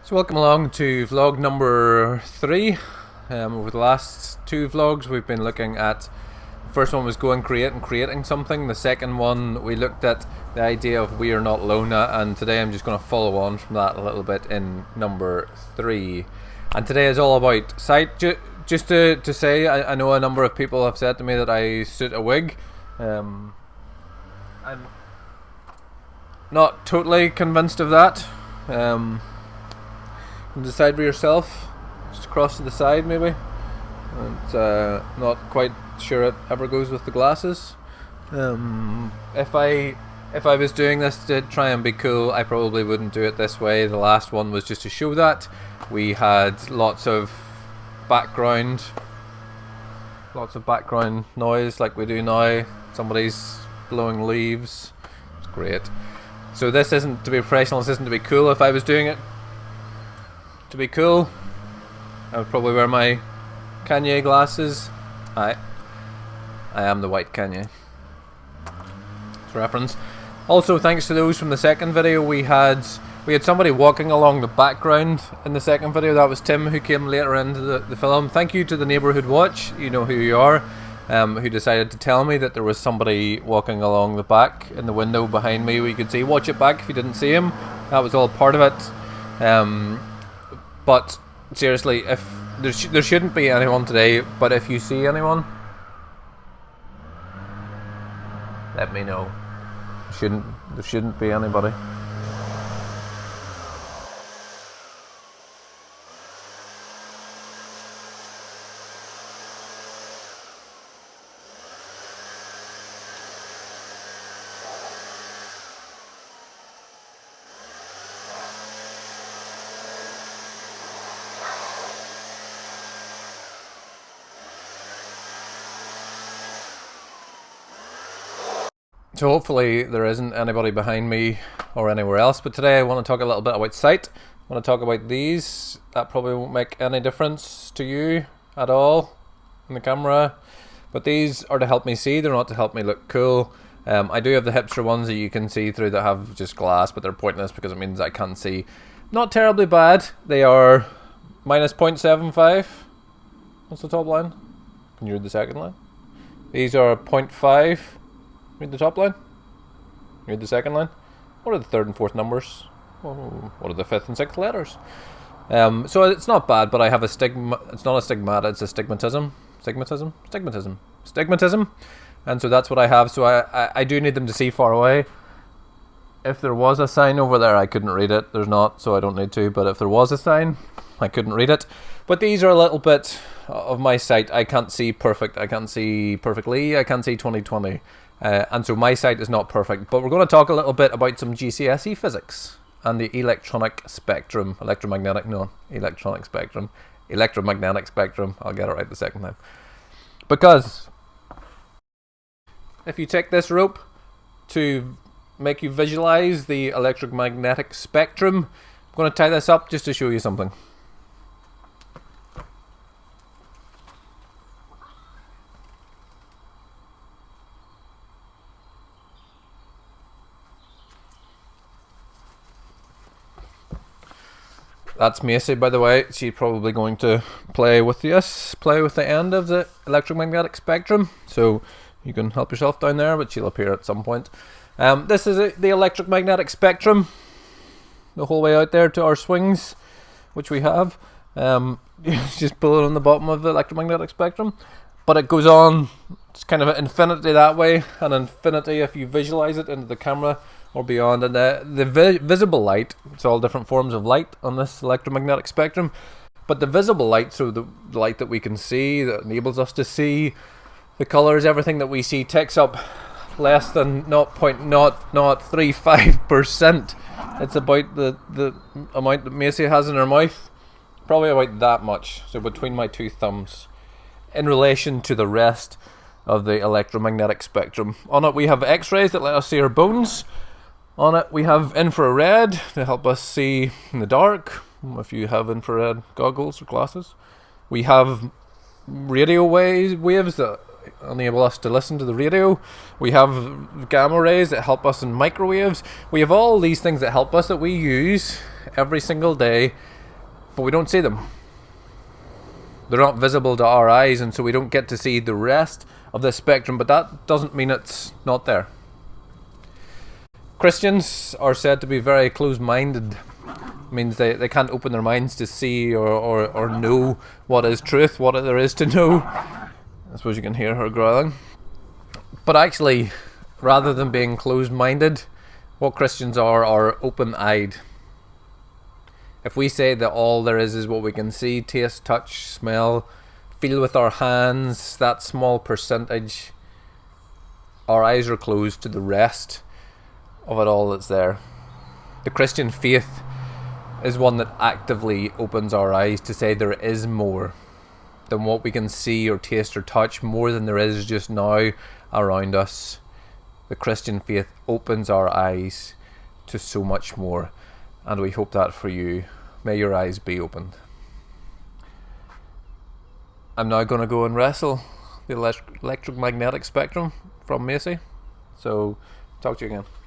So welcome along to vlog number 3. Over the last 2 vlogs we've been looking at, the first one was Go and Create and creating something. The second one we looked at the idea of We Are Not Lona, and today I'm just going to follow on from that a little bit in number 3. And today is all about sight. Just to say, I know a number of people have said to me that I suit a wig. I'm not totally convinced of that. You can decide for yourself, just across to the side maybe, and not quite sure it ever goes with the glasses. If I was doing this to try and be cool, I probably wouldn't do it this way. The last one was just to show that we had lots of background noise like we do now. Somebody's blowing leaves. It's great. So this isn't to be professional, this isn't to be cool. If I was doing it to be cool, I would probably wear my Kanye glasses. I am the white Kanye. It's reference. Also, thanks to those from the second video, we had somebody walking along the background in the second video. That was Tim, who came later into the film. Thank you to the Neighbourhood Watch, you know who you are, who decided to tell me that there was somebody walking along the back in the window behind me. We could see. Watch it back if you didn't see him. That was all part of it. But seriously, if there shouldn't be anyone today, but if you see anyone, let me know. There shouldn't be anybody. So hopefully there isn't anybody behind me or anywhere else, but today I want to talk a little bit about sight. I want to talk about these. That probably won't make any difference to you at all in the camera, but these are to help me see, they're not to help me look cool. I do have the hipster ones that you can see through that have just glass, but they're pointless because it means I can't see. Not terribly bad. They are minus 0.75. What's the top line? Can you read the second line? These are 0.5. Read the top line. Read the second line. What are the third and fourth numbers? Oh, what are the fifth and sixth letters? So it's not bad, but I have a stigma. It's not a stigmata, it's a stigmatism. Stigmatism. And so that's what I have. So I do need them to see far away. If there was a sign over there, I couldn't read it. There's not, so I don't need to. But if there was a sign, I couldn't read it. But these are a little bit of my sight. I can't see perfect. I can't see perfectly. I can't see 20/20. And so my sight is not perfect, but we're going to talk a little bit about some GCSE physics and the electromagnetic spectrum. I'll get it right the second time. Because if you take this rope to make you visualize the electromagnetic spectrum, I'm going to tie this up just to show you something. That's Macy, by the way. She's probably going to play with the end of the electromagnetic spectrum. So you can help yourself down there, but she'll appear at some point. This is the electromagnetic spectrum, the whole way out there to our swings, which we have. Just pull it on the bottom of the electromagnetic spectrum. But it goes on, it's kind of an infinity that way, and infinity if you visualize it into the camera or beyond. And the visible light, it's all different forms of light on this electromagnetic spectrum, but the visible light, so the light that we can see, that enables us to see the colours, everything that we see, takes up less than 0.0035%. It's about the amount that Macy has in her mouth, probably about that much, so between my two thumbs, in relation to the rest of the electromagnetic spectrum. On it we have X-rays that let us see our bones. On it we have infrared to help us see in the dark, if you have infrared goggles or glasses. We have radio waves that enable us to listen to the radio. We have gamma rays that help us in microwaves. We have all these things that help us, that we use every single day but we don't see them. They're not visible to our eyes, and so we don't get to see the rest of this spectrum, but that doesn't mean it's not there. Christians are said to be very close-minded. It means they can't open their minds to see or know what is truth, what there is to know. I suppose you can hear her growling. But actually, rather than being closed-minded, what Christians are open-eyed. If we say that all there is what we can see, taste, touch, smell, feel with our hands, that small percentage, our eyes are closed to the rest of it all that's there. The Christian faith is one that actively opens our eyes to say there is more than what we can see or taste or touch, more than there is just now around us. The Christian faith opens our eyes to so much more, and we hope that for you. May your eyes be opened. I'm now going to go and wrestle the electromagnetic spectrum from Macy, so talk to you again.